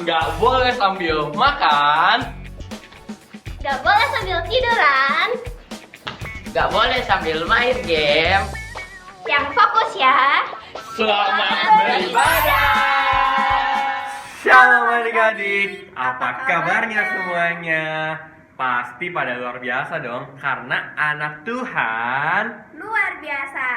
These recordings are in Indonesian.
Nggak boleh sambil makan. Gak boleh sambil tiduran. Gak boleh sambil main game. Yang fokus ya. Selamat beribadah. Shalom adik-adik, apa kabarnya semuanya? Pasti pada luar biasa dong, karena anak Tuhan. Luar biasa.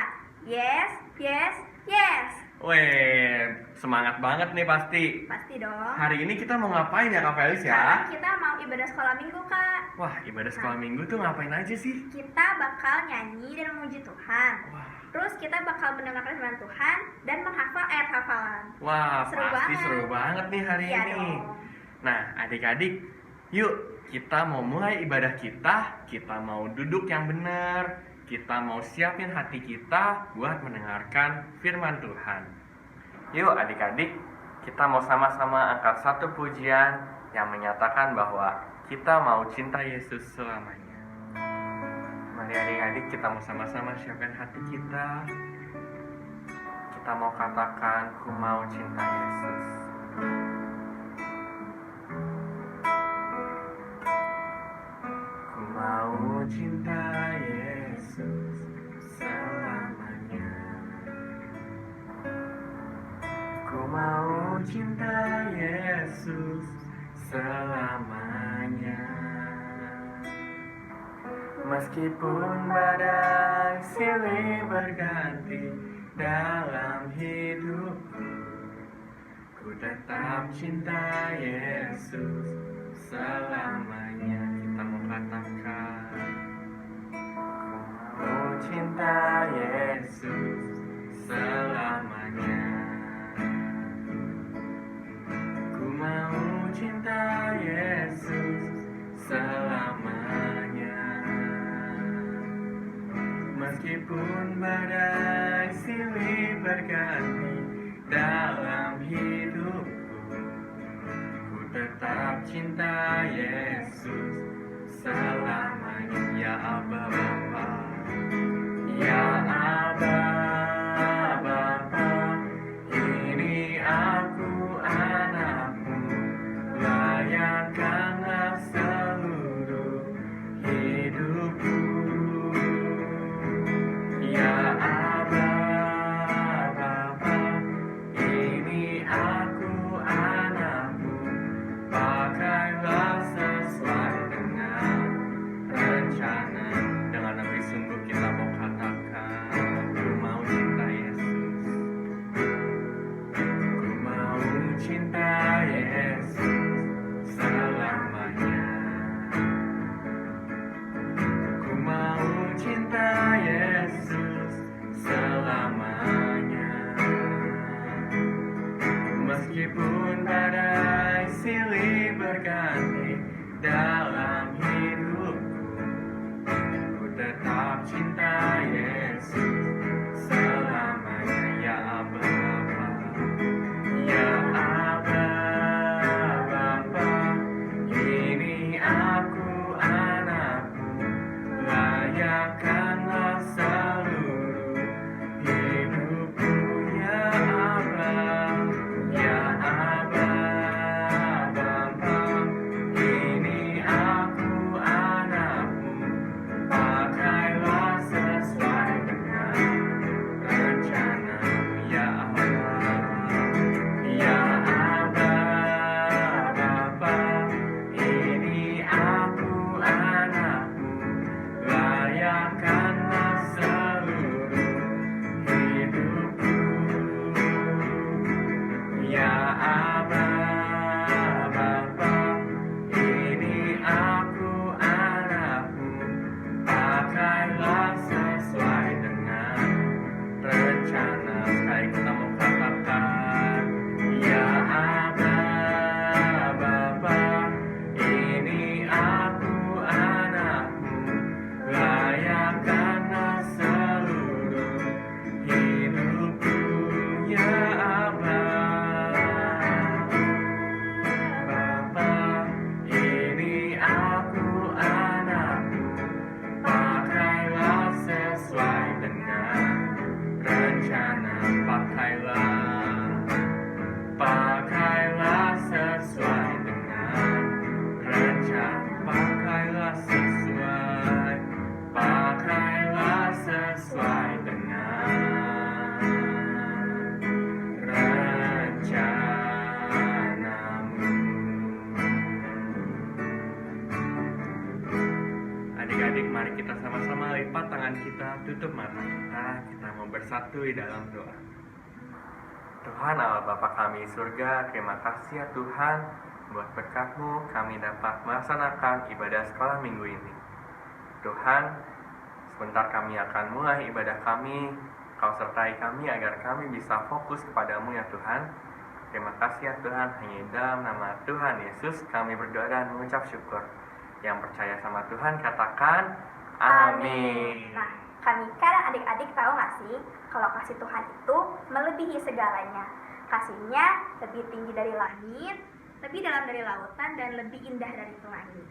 Yes, yes, yes. Weh, semangat banget nih pasti. Pasti dong. Hari ini kita mau ngapain ya Kak Felis Sekarang ya? kita mau ibadah sekolah minggu, Kak. Wah, ibadah sekolah minggu tuh ngapain aja sih? Kita bakal nyanyi dan memuji Tuhan. Wah, Terus kita bakal mendengarkan firman Tuhan dan menghafal ayat hafalan. wah Seru pasti banget. seru banget nih hari Iya ini. dong. Nah, adik-adik, yuk kita mau mulai ibadah kita. Kita mau duduk yang benar. Kita mau siapin hati kita buat mendengarkan firman Tuhan. Yuk adik-adik, kita mau sama-sama angkat satu pujian yang menyatakan bahwa kita mau cinta Yesus selamanya. Mari adik-adik, kita mau sama-sama siapkan hati kita. Kita mau katakan, ku mau cinta Yesus. Ku mau cinta Yesus selamanya. Ku mau cinta Yesus selamanya. Meskipun badai silih berganti dalam hidupku, ku tetap cinta Yesus selamanya. Kita mau katakan, ku mau cinta Yesus selamanya. Ku mau cinta Yesus selamanya. Meskipun badai silih berganti dalam hidupku, ku tetap cinta Yesus selamanya. Ya Aba Bapa, ya Aba Bapa, ini aku anakmu, layakkanlah seluruh hidupku. Ya Aba Bapa, ini aku anakmu, pakailah sesuai dengan rencana. Dengan lebih sungguh kita mau katakan, ku mau cinta Yesus. Ku mau cinta Yesus selamanya. Ku mau cinta Yesus selamanya. Meskipun badai silih berganti dalam hidupku, ku tetap cinta Yesus selamanya. Ya Aba Bapa, ya Aba Bapa, ini aku anakmu, layakkanlah seluruh hidupku. Ya Aba, ya Aba Bapa, ini aku anakmu, pakailah sesuai dengan lipat tangan kita, tutup mata kita mau bersatu di dalam doa. Tuhan Allah Bapa kami di surga, terima kasih ya Tuhan, buat berkat-Mu kami dapat melaksanakan ibadah sekolah minggu ini. Tuhan, sebentar kami akan mulai ibadah kami, Kau sertai kami agar kami bisa fokus kepadamu ya Tuhan. Terima kasih ya Tuhan, hanya dalam nama Tuhan Yesus kami berdoa dan mengucap syukur. Yang percaya sama Tuhan katakan amin. Nah, kami kadang adik-adik tahu nggak sih kalau kasih Tuhan itu melebihi segalanya. Kasihnya lebih tinggi dari langit, lebih dalam dari lautan, dan lebih indah dari pelangi.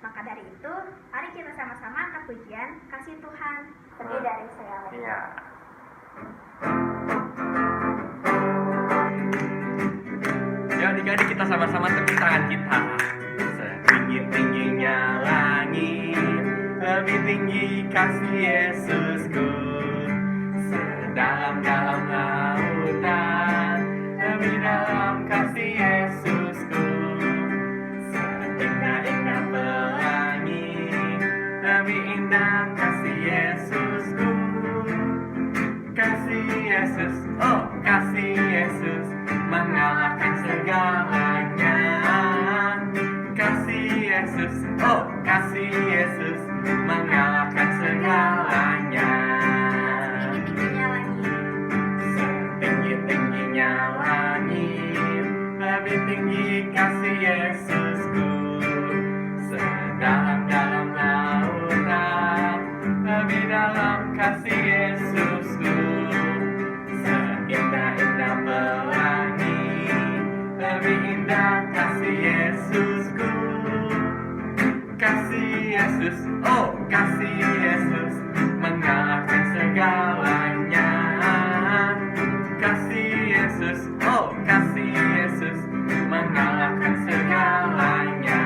Maka dari itu, mari kita sama-sama angkat pujian kasih Tuhan lebih dari segalanya. Iya. Ya adik-adik kita sama-sama tepuk tangan kita. Setinggi-tingginya langit, lebih tinggi kasih Yesusku. Sedalam-dalam lautan, lebih dalam kasih Yesusku. Seindah-indah pelangi, lebih indah kasih Yesusku. Kasih Yesus, oh kasih Yesus, mengalahkan segalanya. Kasih Yesus, oh kasih Yesus, mengalahkan segalanya. Setinggi-tingginya langit, lebih tinggi kasih Yesusku. Sedalam-dalam lautan, lebih dalam kasih Yesusku. Seindah-indah pelangi, lebih indah kasih Yesusku. Kasih Yesus, oh kasih Yesus, mengalahkan segalanya. Kasih Yesus, oh kasih Yesus, mengalahkan segalanya.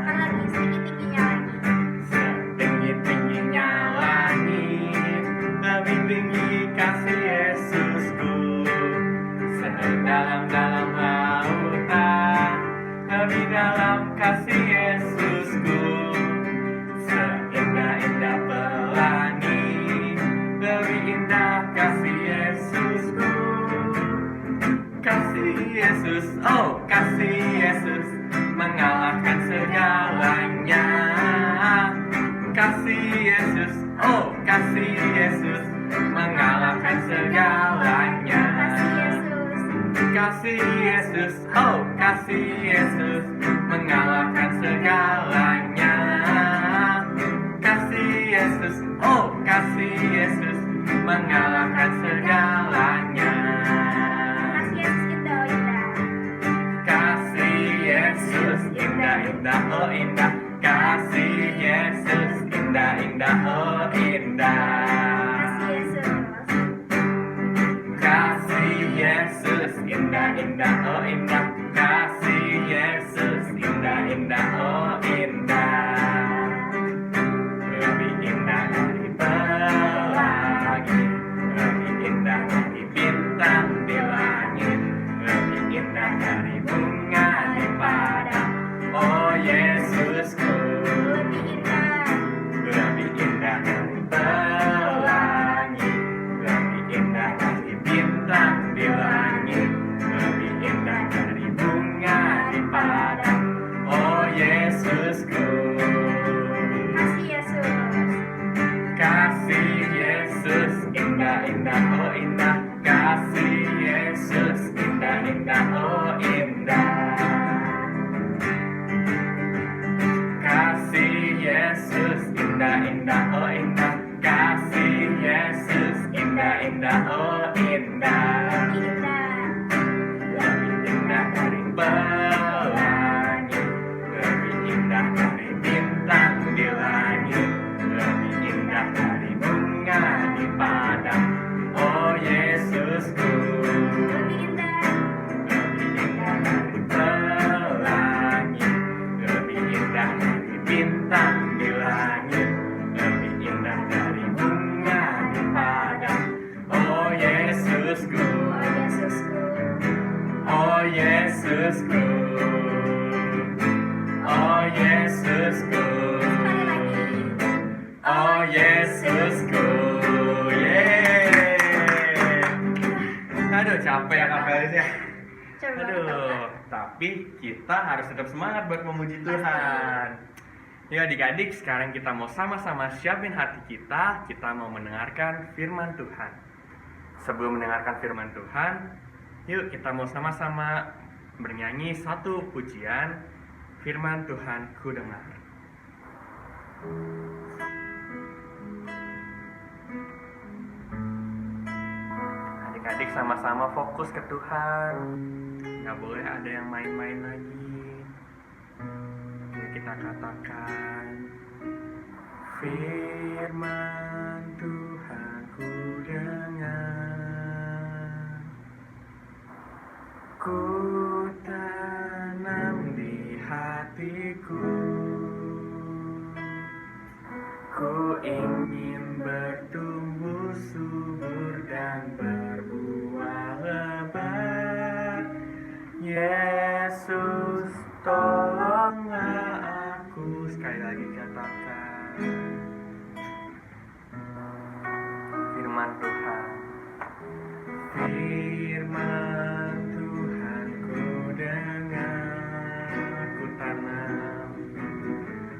Sekali lagi, setinggi-tingginya lagi. Setinggi-tingginya langit, lebih tinggi kasih Yesusku. Sedalam-dalam lautan, lebih dalam kasih Yesusku. Seindah-indah pelangi, lebih indah kasih Yesusku. Kasih Yesus, oh kasih Yesus, mengalahkan segalanya. Kasih Yesus, oh kasih Yesus, mengalahkan segalanya. Kasih Yesus, oh kasih Yesus, mengalahkan segalanya. Kasih Yesus, oh kasih Yesus, mengalahkan segalanya. Kasih Yesus indah-indah, oh indah. Kasih Yesus indah-indah, oh indah. Kasih Yesus indah-indah, oh indah. Kasih Yesus indah-indah, oh indah. Lebih indah dari pelangi, lebih indah dari bintang di langit, lebih indah dari bunga di padang. Oh Yesusku, lebih indah dari pelangi, lebih indah dari bintang di langit, lebih indah dari bunga di padang. Oh Yesusku, kasih Yesus indah-indah, oh indah. Kasih Yesus indah-indah, oh indah. Kasih Yesus indah-indah, oh indah. Kasih Yesus indah-indah, oh indah. Lebih indah dari pelangi, lebih indah dari bintang di langit, lebih indah dari bunga di padang. Oh Yesusku, lebih indah dari pelangi, lebih indah dari bintang di langit, lebih indah dari bunga di padang. Oh Yesusku, oh Yesusku, oh Yesusku, oh Yesus. capek ya Kak Felis ya. Coba Aduh, tapi kita harus tetap semangat buat memuji Tuhan. Ya adik-adik, sekarang kita mau sama-sama siapin hati kita mau mendengarkan firman Tuhan. Sebelum mendengarkan firman Tuhan, yuk kita mau sama-sama bernyanyi satu pujian, firman Tuhan ku dengar. Adik-adik sama-sama fokus ke Tuhan. Gak boleh ada yang main-main lagi. Mari kita katakan, firman Tuhan ku dengar, ku tanam di hatiku, ku ingin bertumbuh subur dan berbuah lebat. Yesus, tolonglah aku. Sekali lagi katakan, firman Tuhan, firman Tuhan ku dengar,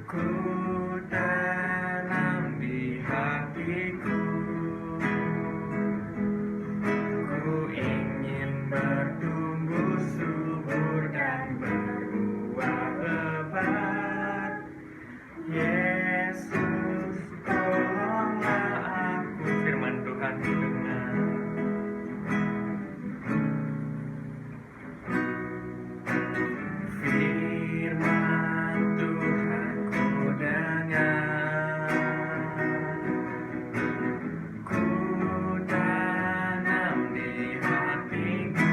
ku tanam di hatiku, ku ingin bertumbuh subur dan berbuah lebat. Yesus, tolonglah aku. Firman Tuhan ku dengar, firman Tuhan ku dengar, ku tanam di hatiku,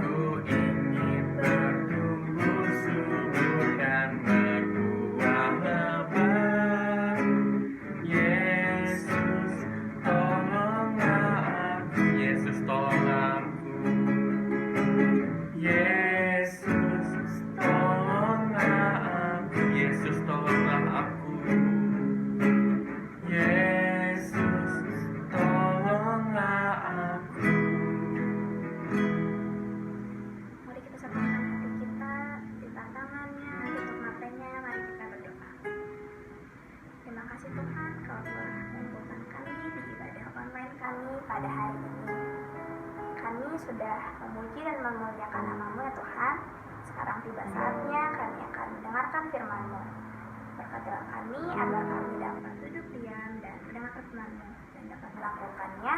ku ingin bertumbuh subur dan berbuah lebat. Yesus, tolonglah aku. Yesus, tolonglah aku. Yesus, tolonglah aku. Yesus, tolonglah aku. Yesus, tolonglah aku. Mari kita satukan hati kita, buka tangannya, tutup matanya, mari kita berdoa. Terima kasih Tuhan, Kau telah mengumpulkan kami di ibadah online kami pada hari ini. Kami sudah memuji dan memuliakan nama-Mu ya Tuhan. Sekarang tiba saatnya kami akan mendengarkan firman-Mu. Berkatilah kami agar kami dapat duduk diam dan mendengarkan firman-Mu dan dapat melakukannya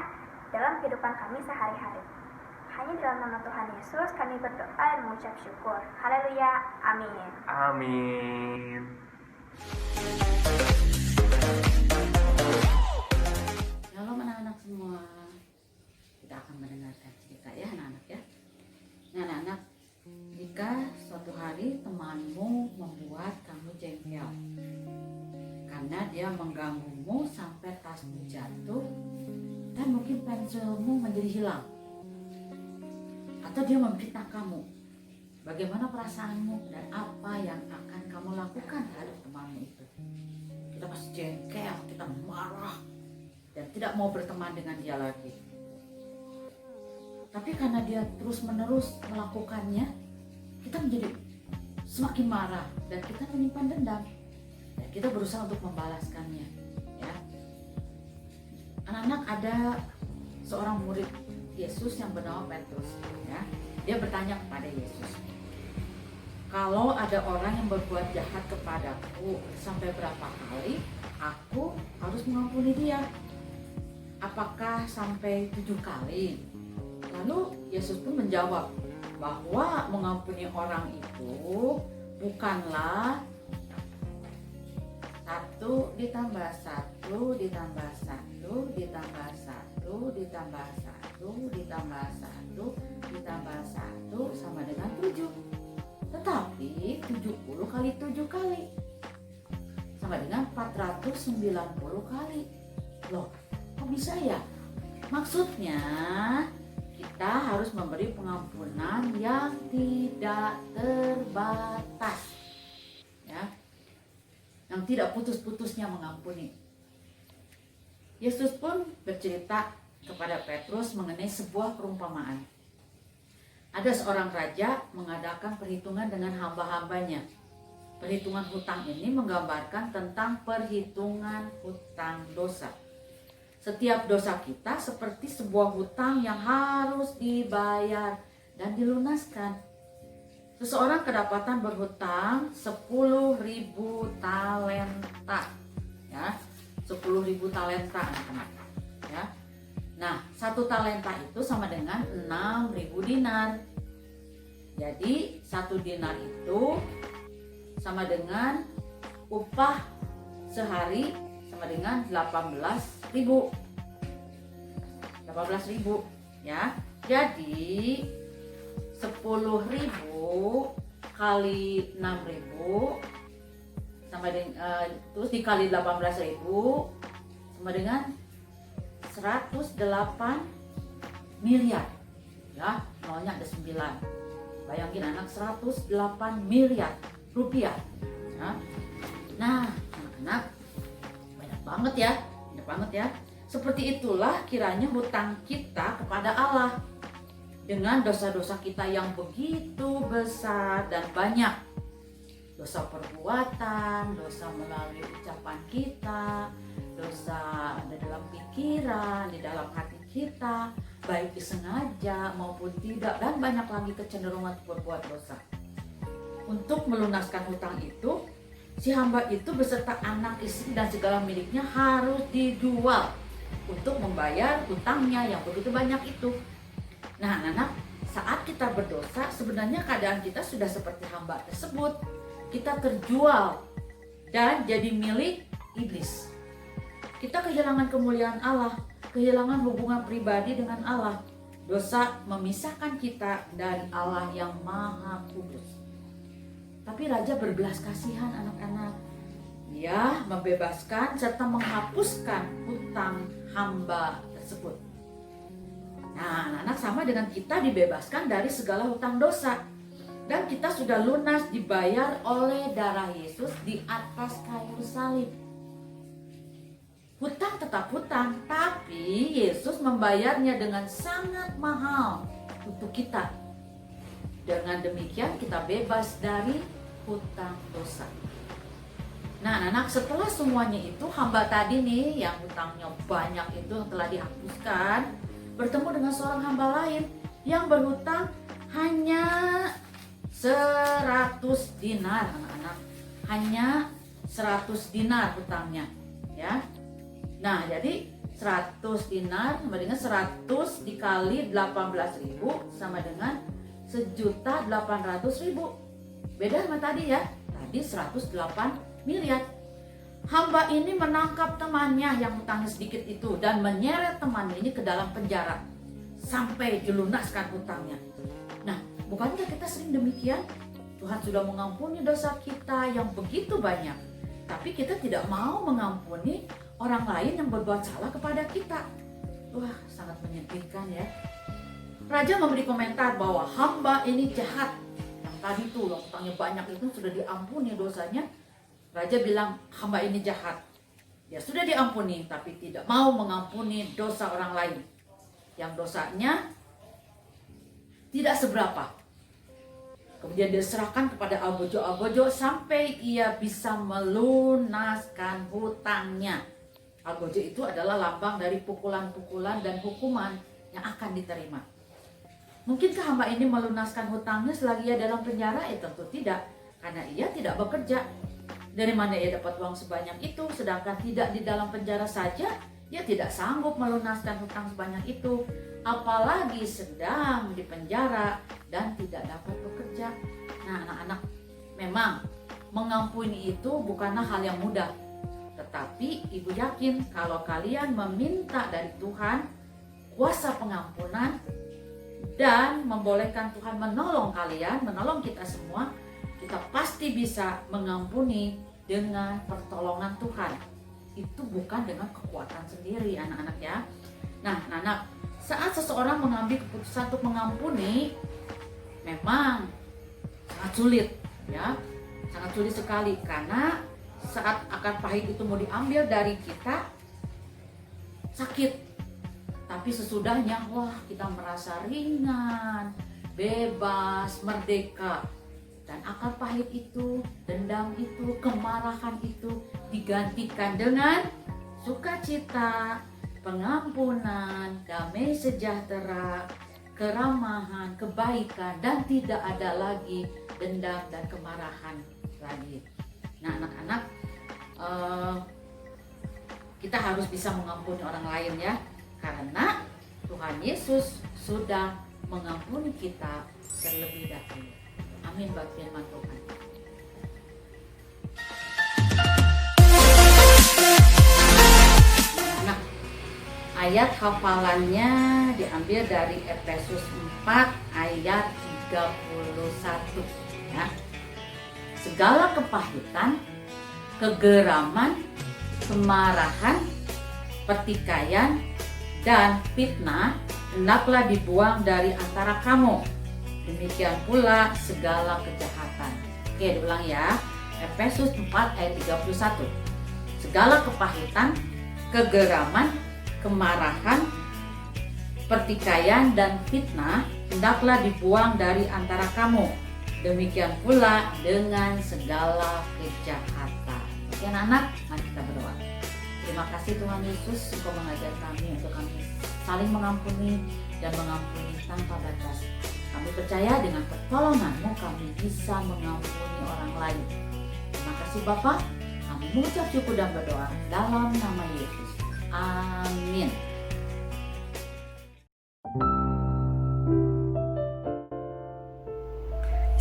dalam kehidupan kami sehari-hari. Hanya dalam nama Tuhan Yesus kami berdoa dan mengucap syukur. Haleluya. Amin. Amin. Shalom anak-anak semua. Kita akan mendengarkan cerita ya anak-anak ya. Nah anak-anak, jika suatu hari temanmu membuat kamu jengkel karena dia mengganggumu sampai tasmu jatuh dan mungkin pensilmu menjadi hilang, atau dia memfitnah kamu, bagaimana perasaanmu dan apa yang akan kamu lakukan terhadap temanmu itu? Kita pasti jengkel, kita marah dan tidak mau berteman dengan dia lagi. Tapi karena dia terus-menerus melakukannya, kita menjadi semakin marah dan kita menyimpan dendam dan kita berusaha untuk membalaskannya. Ya, anak-anak, ada seorang murid Yesus yang bernama Petrus. Ya, dia bertanya kepada Yesus, kalau ada orang yang berbuat jahat kepadaku sampai berapa kali aku harus mengampuni dia? Apakah sampai 7 kali? Lalu Yesus pun menjawab bahwa mengampuni orang itu bukanlah 1 ditambah 1 ditambah 1 ditambah 1 ditambah 1 ditambah 1 ditambah 1 sama dengan 7, tetapi 70 kali 7 kali sama dengan 490 kali. Loh, kok bisa ya? Maksudnya kita harus memberi pengampunan yang tidak terbatas, ya, yang tidak putus-putusnya mengampuni. Yesus pun bercerita kepada Petrus mengenai sebuah perumpamaan. Ada seorang raja mengadakan perhitungan dengan hamba-hambanya. Perhitungan hutang ini menggambarkan tentang perhitungan hutang dosa. Setiap dosa kita seperti sebuah hutang yang harus dibayar dan dilunaskan. Seseorang kedapatan berhutang 10.000 talenta. Ya, 10.000 talenta anak-anak. Ya. Nah, 1 talenta itu sama dengan 6.000 dinar. Jadi 1 dinar itu sama dengan upah sehari sama dengan 18.000 ya. Jadi 10.000 kali 6.000 sama dengan terus dikali 18.000 sama dengan 108 miliar. Ya, nolnya ada 9. Bayangin anak, 108 miliar rupiah. Ya. Nah, anak-anak, banyak banget ya. Seperti itulah kiranya hutang kita kepada Allah. Dengan dosa-dosa kita yang begitu besar dan banyak. Dosa perbuatan, dosa melalui ucapan kita, dosa ada dalam pikiran, di dalam hati kita, baik disengaja maupun tidak, dan banyak lagi kecenderungan berbuat dosa. Untuk melunaskan hutang itu, si hamba itu beserta anak, istri, dan segala miliknya harus dijual untuk membayar hutangnya yang begitu banyak itu. Nah, anak-anak, saat kita berdosa, sebenarnya keadaan kita sudah seperti hamba tersebut. Kita terjual dan jadi milik iblis. Kita kehilangan kemuliaan Allah, kehilangan hubungan pribadi dengan Allah. Dosa memisahkan kita dari Allah yang Maha Kudus. Tapi Raja berbelas kasihan anak-anak. Dia membebaskan serta menghapuskan hutang hamba tersebut. Nah, anak-anak, sama dengan kita dibebaskan dari segala hutang dosa. Dan kita sudah lunas dibayar oleh darah Yesus di atas kayu salib. Hutang tetap hutang, tapi Yesus membayarnya dengan sangat mahal untuk kita. Dengan demikian kita bebas dari hutang dosa. Nah, anak-anak, setelah semuanya itu, hamba tadi nih yang hutangnya banyak itu telah dihapuskan, bertemu dengan seorang hamba lain yang berhutang hanya 100 dinar, anak-anak. Hanya 100 dinar hutangnya, ya. Nah, jadi 100 dinar sama dengan 100 dikali 18.000 sama dengan 1.800.000. Beda sama tadi ya. Tadi 108 miliar. Hamba ini menangkap temannya yang hutangnya sedikit itu dan menyeret temannya ini ke dalam penjara sampai dilunaskan hutangnya. Nah, bukankah kita sering demikian? Tuhan sudah mengampuni dosa kita yang begitu banyak, tapi kita tidak mau mengampuni orang lain yang berbuat salah kepada kita. Wah, sangat menyedihkan ya. Raja memberi komentar bahwa hamba ini jahat. Yang tadi tuh hutangnya banyak itu sudah diampuni dosanya. Raja bilang hamba ini jahat. Ya sudah diampuni, tapi tidak mau mengampuni dosa orang lain yang dosanya tidak seberapa. Kemudian diserahkan kepada Albojo sampai ia bisa melunaskan hutangnya. Albojo itu adalah lambang dari pukulan-pukulan dan hukuman yang akan diterima. Mungkinkah hamba ini melunaskan hutangnya selagi ia dalam penjara? Tentu tidak, karena ia tidak bekerja. Dari mana ia dapat uang sebanyak itu? Sedangkan tidak di dalam penjara saja, ia tidak sanggup melunaskan hutang sebanyak itu. Apalagi sedang di penjara dan tidak dapat bekerja. Nah, anak-anak, memang mengampuni itu bukanlah hal yang mudah. Tetapi ibu yakin kalau kalian meminta dari Tuhan kuasa pengampunan dan membolehkan Tuhan menolong kalian, menolong kita semua, kita pasti bisa mengampuni dengan pertolongan Tuhan. Itu bukan dengan kekuatan sendiri, anak-anak ya. Nah, anak-anak, saat seseorang mengambil keputusan untuk mengampuni, memang sangat sulit ya, sangat sulit sekali, karena saat akar pahit itu mau diambil dari kita, sakit. Tapi sesudahnya, wah, kita merasa ringan, bebas, merdeka. Dan akal pahit itu, dendam itu, kemarahan itu digantikan dengan sukacita, pengampunan, damai sejahtera, keramahan, kebaikan, dan tidak ada lagi dendam dan kemarahan lagi. Nah, anak-anak, kita harus bisa mengampuni orang lain ya, karena Tuhan Yesus sudah mengampuni kita terlebih dahulu. Amin buat firman Tuhan. Nah, ayat hafalannya diambil dari Efesus 4 ayat 31 ya. Segala kepahitan, kegeraman, kemarahan, pertikaian, dan fitnah hendaklah dibuang dari antara kamu. Demikian pula segala kejahatan. Oke, diulang ya. Efesus 4 ayat 31. Segala kepahitan, kegeraman, kemarahan, pertikaian, dan fitnah hendaklah dibuang dari antara kamu. Demikian pula dengan segala kejahatan. Oke anak-anak, mari kita berdoa. Terima kasih Tuhan Yesus, Engkau mengajar kami untuk kami saling mengampuni dan mengampuni tanpa batas. Kami percaya dengan pertolongan-Mu kami bisa mengampuni orang lain. Terima kasih Bapa, kami mengucap syukur dan berdoa dalam nama Yesus. Amin.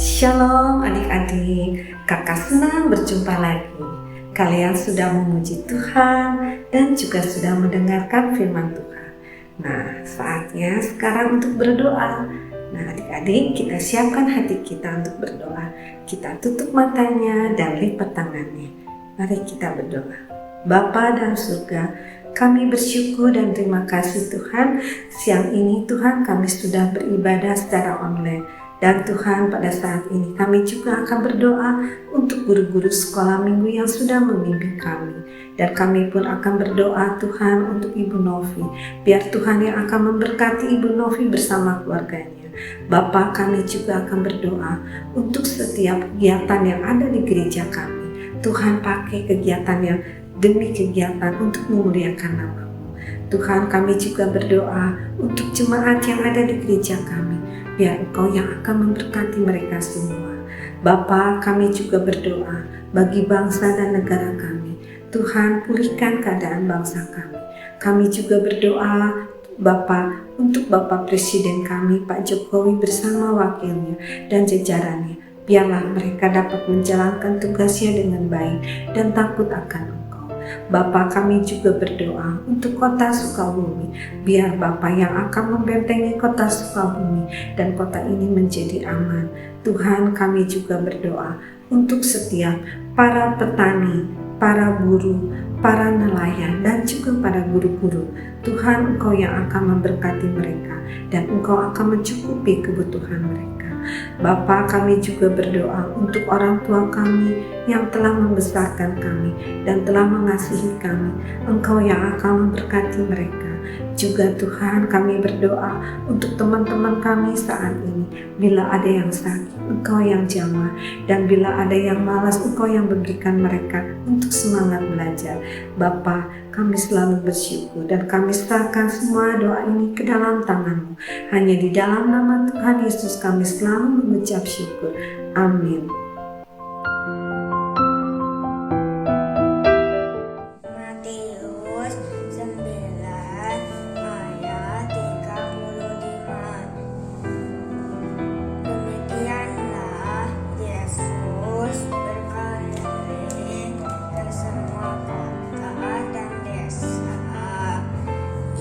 Shalom adik-adik, kakak senang berjumpa lagi. Kalian sudah memuji Tuhan dan juga sudah mendengarkan firman Tuhan. Nah, saatnya sekarang untuk berdoa. Nah, adik-adik, kita siapkan hati kita untuk berdoa. Kita tutup matanya dan lipat tangannya. Mari kita berdoa. Bapa dalam surga, kami bersyukur dan terima kasih Tuhan. Siang ini Tuhan kami sudah beribadah secara online. Dan Tuhan, pada saat ini kami juga akan berdoa untuk guru-guru sekolah minggu yang sudah membimbing kami. Dan kami pun akan berdoa Tuhan untuk Ibu Novi. Biar Tuhan yang akan memberkati Ibu Novi bersama keluarganya. Bapa, kami juga akan berdoa untuk setiap kegiatan yang ada di gereja kami. Tuhan pakai kegiatan yang demi kegiatan untuk memuliakan nama-Mu. Tuhan, kami juga berdoa untuk jemaat yang ada di gereja kami. Biar Engkau yang akan memberkati mereka semua. Bapa, kami juga berdoa bagi bangsa dan negara kami. Tuhan, pulihkan keadaan bangsa kami. Kami juga berdoa Bapa untuk Bapak Presiden kami, Pak Jokowi bersama wakilnya dan jajarannya. Biarlah mereka dapat menjalankan tugasnya dengan baik dan takut akan Engkau. Bapa, kami juga berdoa untuk kota Sukabumi. Biar Bapa yang akan membentengi kota Sukabumi dan kota ini menjadi aman. Tuhan, kami juga berdoa untuk setiap para petani, para buruh, para nelayan, dan juga para guru-guru. Tuhan, Engkau yang akan memberkati mereka dan Engkau akan mencukupi kebutuhan mereka. Bapa, kami juga berdoa untuk orang tua kami yang telah membesarkan kami dan telah mengasihi kami. Engkau yang akan memberkati mereka. Juga Tuhan, kami berdoa untuk teman-teman kami saat ini. Bila ada yang sakit, Engkau yang jamah, dan bila ada yang malas, Engkau yang berikan mereka untuk semangat belajar. Bapa, kami selalu bersyukur dan kami serahkan semua doa ini ke dalam tangan-Mu. Hanya di dalam nama Tuhan Yesus kami selalu mengucap syukur. Amin. Matius 9 ayat 35. Demikianlah Yesus berkeliling ke semua kota dan desa.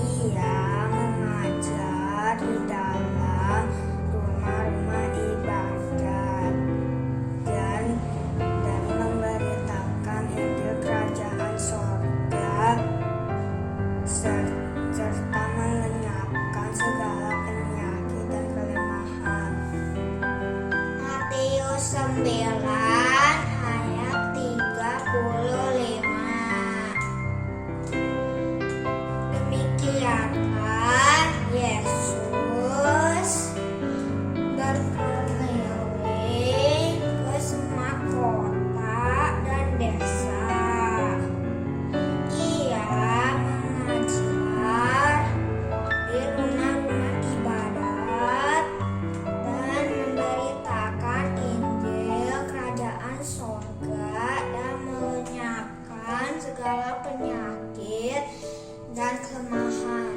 Ia mengajar di dalam rumah-rumah ibadat dan kelemahan.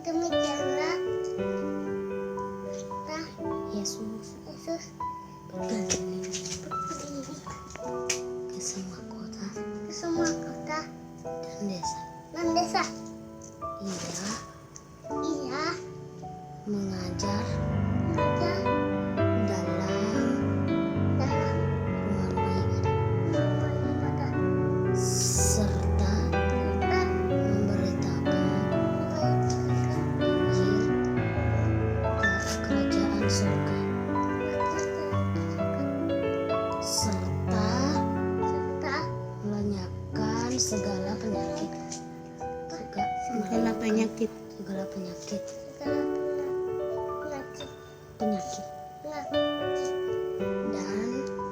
Demikianlah Yesus berdiri ke semua kota dan desa. Ia mengajar dalam rumah ibadah serta memberitakan Injil kerajaan surga serta melenyapkan segala penyakit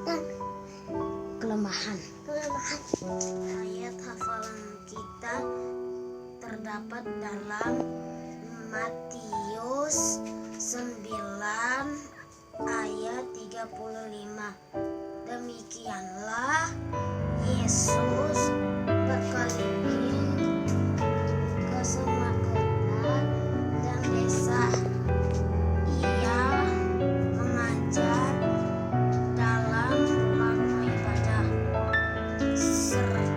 dan kelemahan. Ayat hafalan kita terdapat dalam Matius 9 ayat 35. Demikianlah Yesus berkeliling ke semua kota dan desa. Ia mengajar dalam rumah ibadah serta